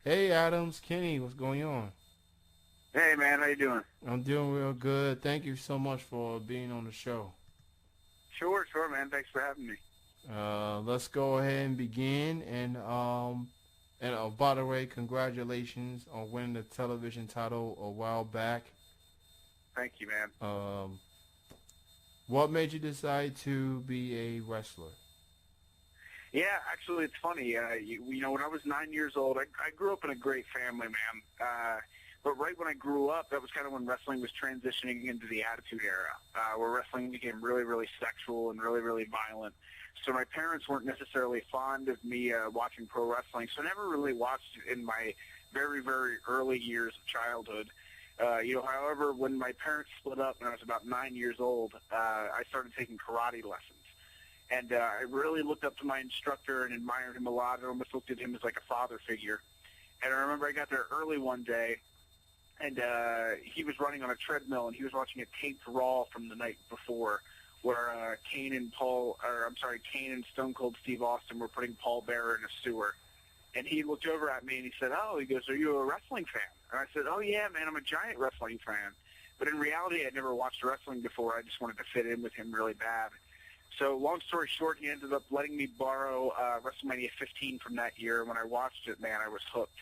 Hey Adams, Kenny, what's going on? Hey man, how you doing? I'm doing real good. Thank you so much for being on the show. Sure, man. Thanks for having me. Let's go ahead and begin. And by the way, congratulations on winning the television title a while back. Thank you, man. Um, what made you decide to be a wrestler? Yeah, actually, it's funny. When I was 9 years old, I grew up in a great family, man. But right when I grew up, that was kind of when wrestling was transitioning into the Attitude Era, where wrestling became really, really sexual and really, really violent. So my parents weren't necessarily fond of me watching pro wrestling, so I never really watched it in my very, very early years of childhood. However, when my parents split up when I was about 9 years old, I started taking karate lessons. And I really looked up to my instructor and admired him a lot. I almost looked at him as like a father figure. And I remember I got there early one day, and he was running on a treadmill, and he was watching a taped Raw from the night before, where Kane and Stone Cold Steve Austin were putting Paul Bearer in a sewer. And he looked over at me and he said, "Oh," he goes, "Are you a wrestling fan?" And I said, "Oh yeah, man, I'm a giant wrestling fan." But in reality, I'd never watched wrestling before. I just wanted to fit in with him really bad. So long story short, he ended up letting me borrow WrestleMania 15 from that year. When I watched it, man, I was hooked.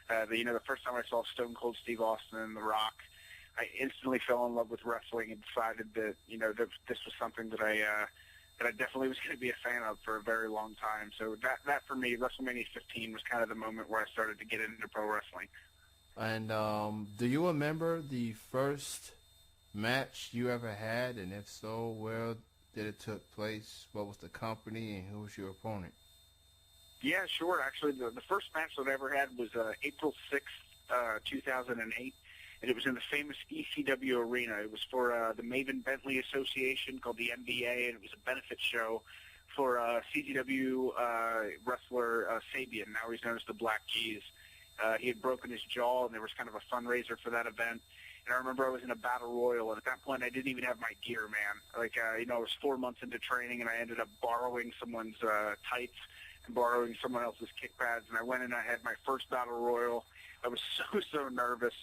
The first time I saw Stone Cold Steve Austin and The Rock, I instantly fell in love with wrestling and decided that that this was something that I definitely was going to be a fan of for a very long time. So that for me, WrestleMania 15 was kind of the moment where I started to get into pro wrestling. And do you remember the first match you ever had? And if so, where did it took place? What was the company and who was your opponent? Yeah, sure. Actually, the first match that I ever had was April 6th, 2008, and it was in the famous ECW arena. It was for the Maven Bentley Association called the MBA, and it was a benefit show for CZW wrestler Sabian. Now he's known as the Black Keys. He had broken his jaw, and there was kind of a fundraiser for that event. And I remember I was in a battle royal, and at that point, I didn't even have my gear, man. I was 4 months into training, and I ended up borrowing someone's tights and borrowing someone else's kick pads. And I went and I had my first battle royal. I was so nervous,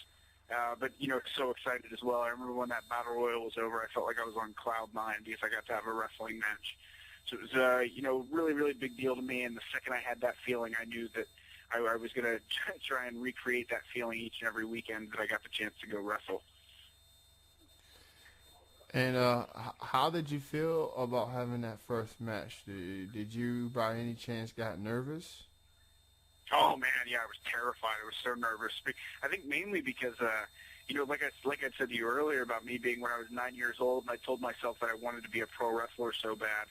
but so excited as well. I remember when that battle royal was over, I felt like I was on cloud nine because I got to have a wrestling match. So it was, really, really big deal to me. And the second I had that feeling, I knew that I was going to try and recreate that feeling each and every weekend that I got the chance to go wrestle. And how did you feel about having that first match? Did you, by any chance, got nervous? Oh man, yeah, I was terrified. I was so nervous. I think mainly because, like I said to you earlier about me being when I was 9 years old, and I told myself that I wanted to be a pro wrestler so bad.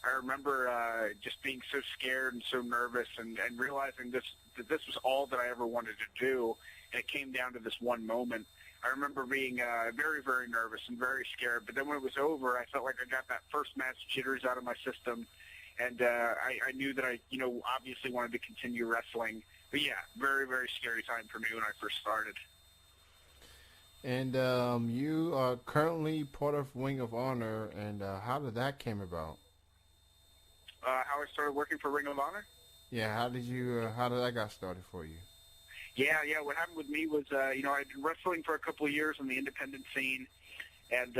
I remember just being so scared and so nervous, and realizing that this was all that I ever wanted to do, and it came down to this one moment. I remember being very, very nervous and very scared. But then when it was over, I felt like I got that first match jitters out of my system, and I knew that I, obviously wanted to continue wrestling. But yeah, very, very scary time for me when I first started. And you are currently part of Ring of Honor, and how did that came about? How I started working for Ring of Honor? Yeah, how did you? How did that got started for you? Yeah. What happened with me was, I'd been wrestling for a couple of years on the independent scene, and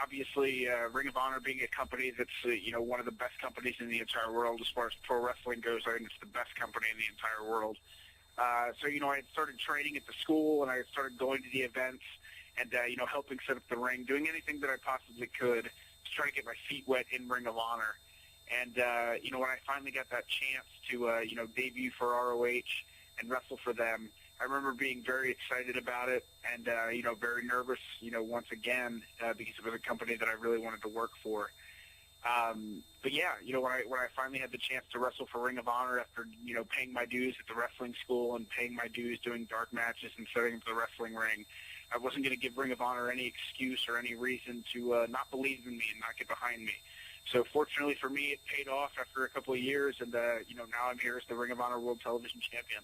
obviously, Ring of Honor being a company that's one of the best companies in the entire world as far as pro wrestling goes. I think it's the best company in the entire world. So I had started training at the school, and I had started going to the events, and helping set up the ring, doing anything that I possibly could to try to get my feet wet in Ring of Honor. And when I finally got that chance to debut for ROH and wrestle for them, I remember being very excited about it, and very nervous, once again, because it was a company that I really wanted to work for. But yeah, when I finally had the chance to wrestle for Ring of Honor after paying my dues at the wrestling school and paying my dues doing dark matches and setting up the wrestling ring, I wasn't going to give Ring of Honor any excuse or any reason to not believe in me and not get behind me. So fortunately for me, it paid off after a couple of years, and now I'm here as the Ring of Honor World Television Champion.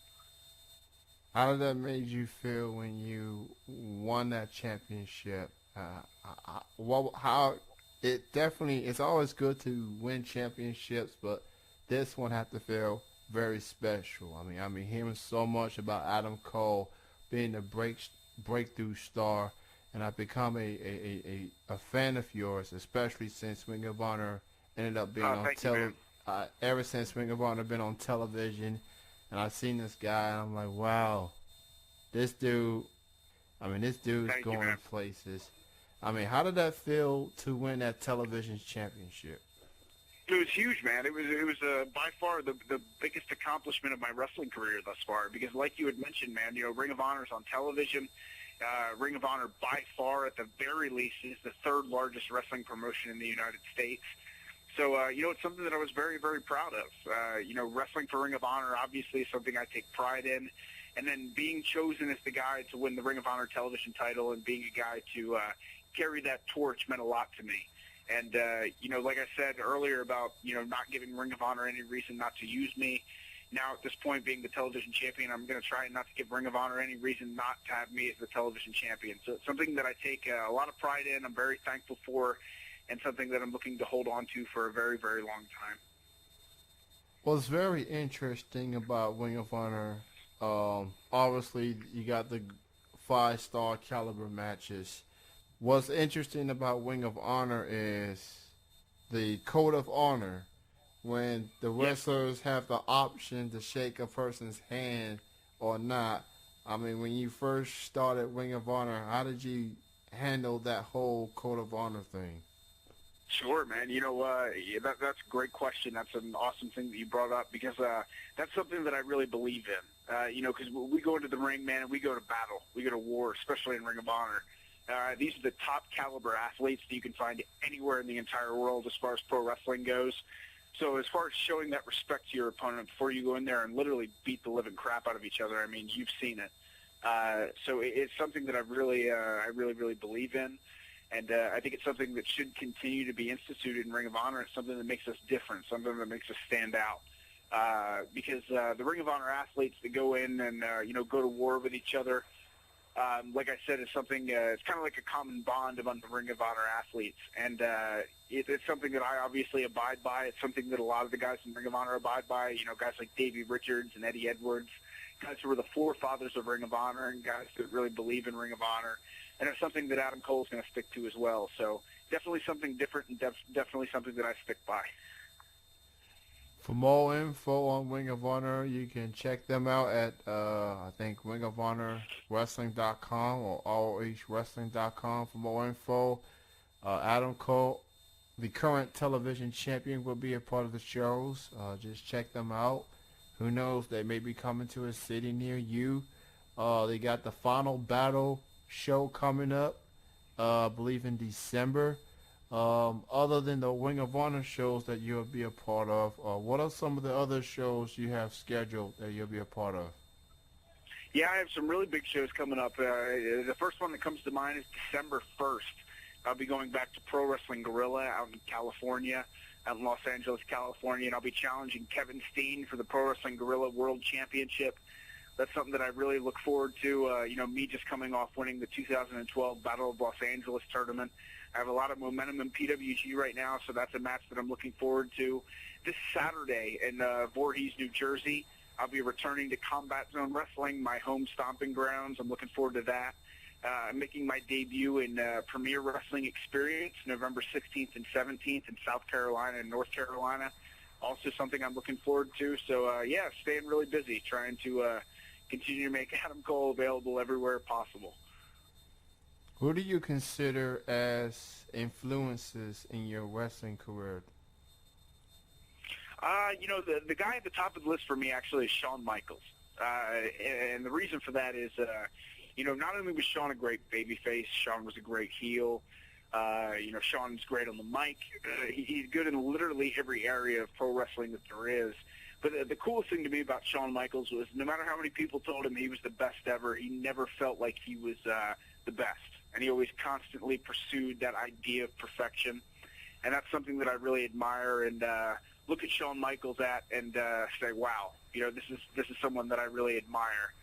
How did that made you feel when you won that championship? How it definitely it's always good to win championships, but this one had to feel very special. I mean, hearing so much about Adam Cole being the breakthrough star, and I've become a fan of yours, especially since Ring of Honor ended up being on television. Ever since Ring of Honor been on television, and I've seen this guy, and I'm like, wow, this dude. I mean, this dude's going places. I mean, how did that feel to win that television championship? It was huge, man. It was by far the biggest accomplishment of my wrestling career thus far. Because, like you had mentioned, man, you know, Ring of Honor is on television. Ring of Honor, by far, at the very least, is the third largest wrestling promotion in the United States. So, you know, it's something that I was very, very proud of. You know, wrestling for Ring of Honor obviously is something I take pride in. And then being chosen as the guy to win the Ring of Honor television title and being a guy to carry that torch meant a lot to me. And, you know, like I said earlier about, you know, not giving Ring of Honor any reason not to use me, now at this point being the television champion, I'm going to try not to give Ring of Honor any reason not to have me as the television champion. So it's something that I take a lot of pride in, I'm very thankful for, and something that I'm looking to hold on to for a very, very long time. What's very interesting about Ring of Honor, obviously you got the 5-star caliber matches. What's interesting about Ring of Honor is the code of honor. When the wrestlers have the option to shake a person's hand or not. I mean, when you first started Ring of Honor, how did you handle that whole code of honor thing? Sure, man. You know, that's a great question. That's an awesome thing that you brought up because that's something that I really believe in. You know, because we go into the ring, man, and we go to battle. We go to war, especially in Ring of Honor. These are the top caliber athletes that you can find anywhere in the entire world as far as pro wrestling goes. So as far as showing that respect to your opponent before you go in there and literally beat the living crap out of each other, I mean, you've seen it. So it's something that I really believe in. And I think it's something that should continue to be instituted in Ring of Honor. It's something that makes us different, something that makes us stand out. Because the Ring of Honor athletes that go in and, you know, go to war with each other, like I said, it's something, it's kind of like a common bond among the Ring of Honor athletes. And it's something that I obviously abide by. It's something that a lot of the guys in Ring of Honor abide by, you know, guys like Davey Richards and Eddie Edwards, guys who were the forefathers of Ring of Honor and guys that really believe in Ring of Honor. And it's something that Adam Cole is going to stick to as well. So definitely something different and definitely something that I stick by. For more info on Ring of Honor, you can check them out at, I think, ringofhonorwrestling.com or ROHwrestling.com for more info. Adam Cole, the current television champion, will be a part of the shows. Just check them out. Who knows, they may be coming to a city near you. They got the Final Battle show coming up, I believe in December. Other than the Ring of Honor shows that you'll be a part of, what are some of the other shows you have scheduled that you'll be a part of? Yeah, I have some really big shows coming up. The first one that comes to mind is December 1st. I'll be going back to Pro Wrestling Guerrilla out in California, out in Los Angeles, California, and I'll be challenging Kevin Steen for the Pro Wrestling Guerrilla World Championship. That's something that I really look forward to. You know, me just coming off winning the 2012 Battle of Los Angeles tournament. I have a lot of momentum in PWG right now, so that's a match that I'm looking forward to. This Saturday in Voorhees, New Jersey, I'll be returning to Combat Zone Wrestling, my home stomping grounds. I'm looking forward to that. I'm making my debut in Premier Wrestling Experience, November 16th and 17th in South Carolina and North Carolina. Also something I'm looking forward to. So, yeah, staying really busy, trying to continue to make Adam Cole available everywhere possible. Who do you consider as influences in your wrestling career? You know, the guy at the top of the list for me actually is Shawn Michaels. And the reason for that is, you know, not only was Shawn a great babyface, Shawn was a great heel. You know, Shawn's great on the mic. He's good in literally every area of pro wrestling that there is. But the coolest thing to me about Shawn Michaels was no matter how many people told him he was the best ever, he never felt like he was the best. And he always constantly pursued that idea of perfection. And that's something that I really admire and look at Shawn Michaels at and say, wow, you know, this is someone that I really admire.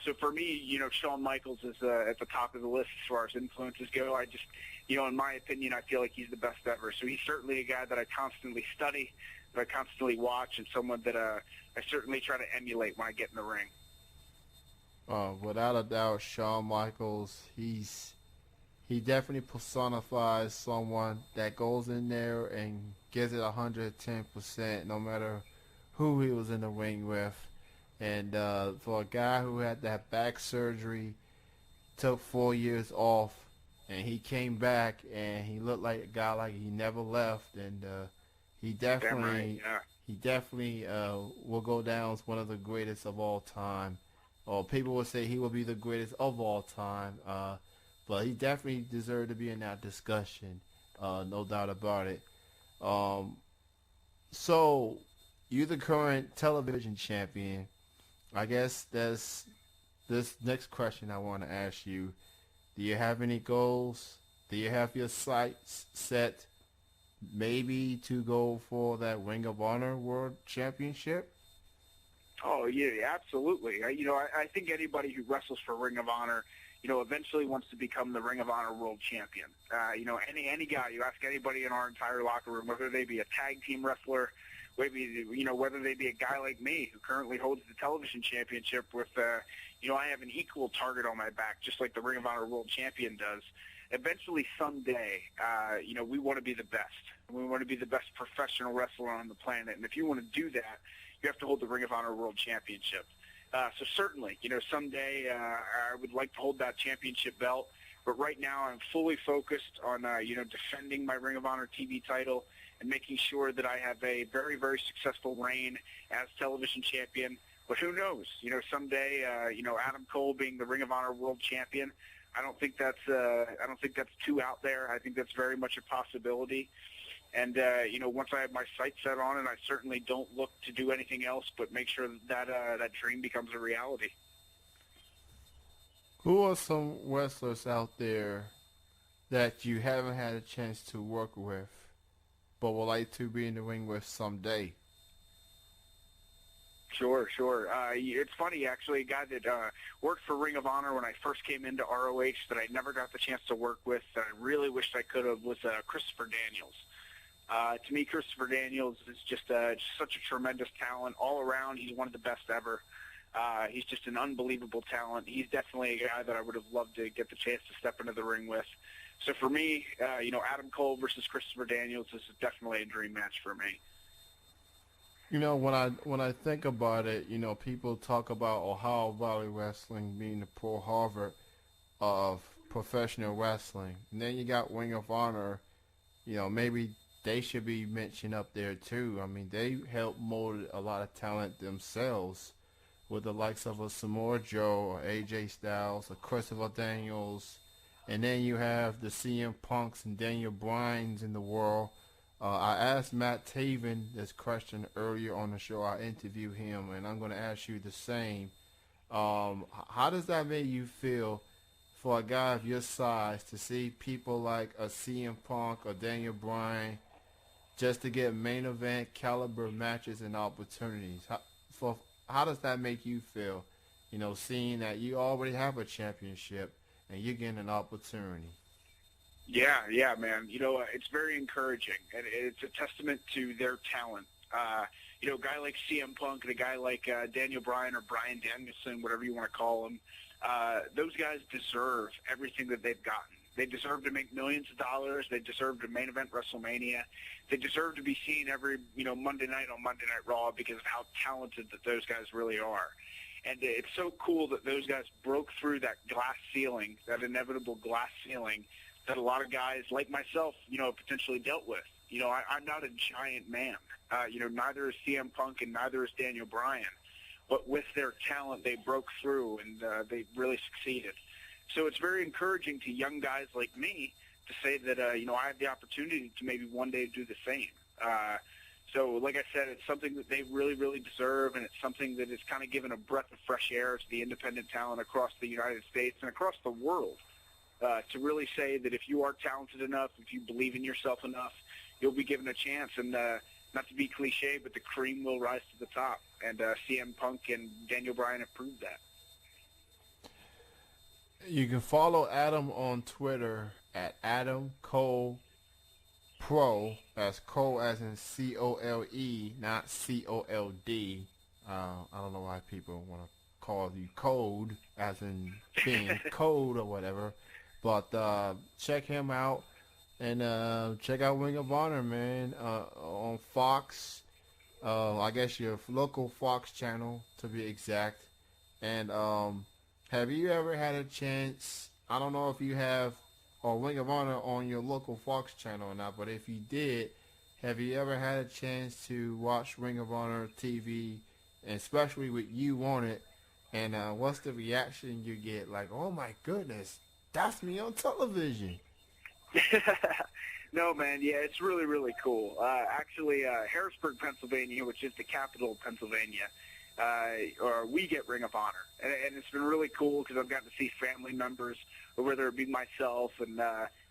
So for me, you know, Shawn Michaels is at the top of the list as far as influences go. I just, you know, in my opinion, I feel like he's the best ever. So he's certainly a guy that I constantly study, that I constantly watch and someone that I certainly try to emulate when I get in the ring. Without a doubt, Shawn Michaels, he definitely personifies someone that goes in there and gives it 110%, no matter who he was in the ring with. And for a guy who had that back surgery, took 4 years off, and he came back and he looked like a guy like he never left, and he Damn right, definitely yeah. he definitely will go down as one of the greatest of all time. Or people will say he will be the greatest of all time. But he definitely deserved to be in that discussion, no doubt about it. Um, so you're the current television champion. I guess that's this next question I want to ask you. Do you have any goals? Do you have your sights set maybe to go for that Ring of Honor World Championship? Oh yeah, absolutely. I think anybody who wrestles for Ring of Honor, eventually wants to become the Ring of Honor World Champion. Any guy, you ask anybody in our entire locker room, whether they be a tag team wrestler, maybe whether they be a guy like me who currently holds the television championship with, I have an equal target on my back, just like the Ring of Honor World Champion does. Eventually, someday, we want to be the best. We want to be the best professional wrestler on the planet, and if you want to do that, you have to hold the Ring of Honor World Championship. So certainly, someday I would like to hold that championship belt. But right now I'm fully focused on, defending my Ring of Honor TV title and making sure that I have a very, very successful reign as television champion. But who knows? Someday, Adam Cole being the Ring of Honor World Champion, I don't think that's too out there. I think that's very much a possibility. And, once I have my sights set on it, I certainly don't look to do anything else but make sure that that dream becomes a reality. Who are some wrestlers out there that you haven't had a chance to work with, but would like to be in the ring with someday? Sure. It's funny, actually, a guy that worked for Ring of Honor when I first came into ROH that I never got the chance to work with that I really wished I could have was Christopher Daniels. To me, Christopher Daniels is just such a tremendous talent all around. He's one of the best ever. He's just an unbelievable talent. He's definitely a guy that I would have loved to get the chance to step into the ring with. So for me, Adam Cole versus Christopher Daniels is definitely a dream match for me. When I think about it, people talk about Ohio Valley Wrestling being the Pearl Harbor of professional wrestling, and then you got Ring of Honor. Maybe they should be mentioned up there too. I mean, they helped mold a lot of talent themselves with the likes of a Samoa Joe or AJ Styles or Christopher Daniels. And then you have the CM Punks and Daniel Bryans in the world. I asked Matt Taven this question earlier on the show. I interviewed him, and I'm going to ask you the same. How does that make you feel for a guy of your size to see people like a CM Punk or Daniel Bryan just to get main event caliber matches and opportunities? How does that make you feel, seeing that you already have a championship and you're getting an opportunity? Yeah, man. It's very encouraging, and it's a testament to their talent. A guy like CM Punk and a guy like Daniel Bryan or Bryan Danielson, whatever you want to call him, those guys deserve everything that they've gotten. They deserve to make millions of dollars. They deserve to main event WrestleMania. They deserve to be seen every, Monday night on Monday Night Raw because of how talented that those guys really are. And it's so cool that those guys broke through that glass ceiling, that inevitable glass ceiling that a lot of guys like myself, potentially dealt with. I'm not a giant man. Neither is CM Punk and neither is Daniel Bryan. But with their talent, they broke through and they really succeeded. So it's very encouraging to young guys like me to say that, I have the opportunity to maybe one day do the same. So like I said, it's something that they really, really deserve, and it's something that has kind of given a breath of fresh air to the independent talent across the United States and across the world to really say that if you are talented enough, if you believe in yourself enough, you'll be given a chance. And not to be cliche, but the cream will rise to the top. And CM Punk and Daniel Bryan have proved that. You can follow Adam on Twitter at Adam Cole Pro, as Cole as in Cole, not Cold. I don't know why people want to call you Code as in being cold or whatever. But check him out and check out Ring of Honor, man, on Fox. I guess your local Fox channel to be exact. And have you ever had a chance? I don't know if you have or Ring of Honor on your local Fox channel or not, but if you did, have you ever had a chance to watch Ring of Honor TV, and especially with you on it? And what's the reaction you get? Like, oh my goodness, that's me on television. No, man. Yeah, it's really, really cool. Actually, Harrisburg, Pennsylvania, which is the capital of Pennsylvania, or we get Ring of Honor, and it's been really cool because I've gotten to see family members, or whether it be myself and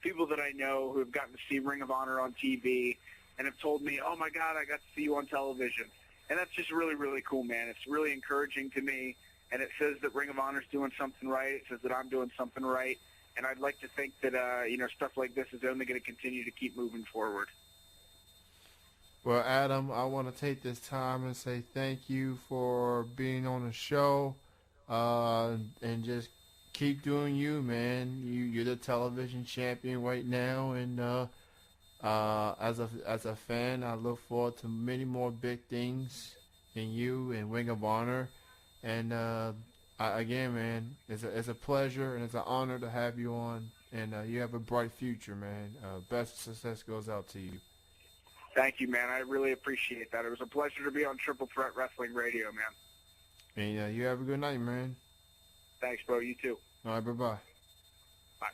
people that I know who have gotten to see Ring of Honor on TV, and have told me, "Oh my God, I got to see you on television," and that's just really, really cool, man. It's really encouraging to me, and it says that Ring of Honor's doing something right. It says that I'm doing something right. And I'd like to think that, stuff like this is only going to continue to keep moving forward. Well, Adam, I want to take this time and say thank you for being on the show, and just keep doing you, man. You're the television champion right now, and as a fan, I look forward to many more big things in you and Ring of Honor, and again, man, it's a pleasure and it's an honor to have you on, and you have a bright future, man. Best success goes out to you. Thank you, man. I really appreciate that. It was a pleasure to be on Triple Threat Wrestling Radio, man. And you have a good night, man. Thanks, bro. You too. All right, bye-bye. Bye.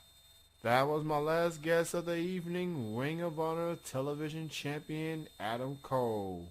That was my last guest of the evening, Ring of Honor television champion, Adam Cole.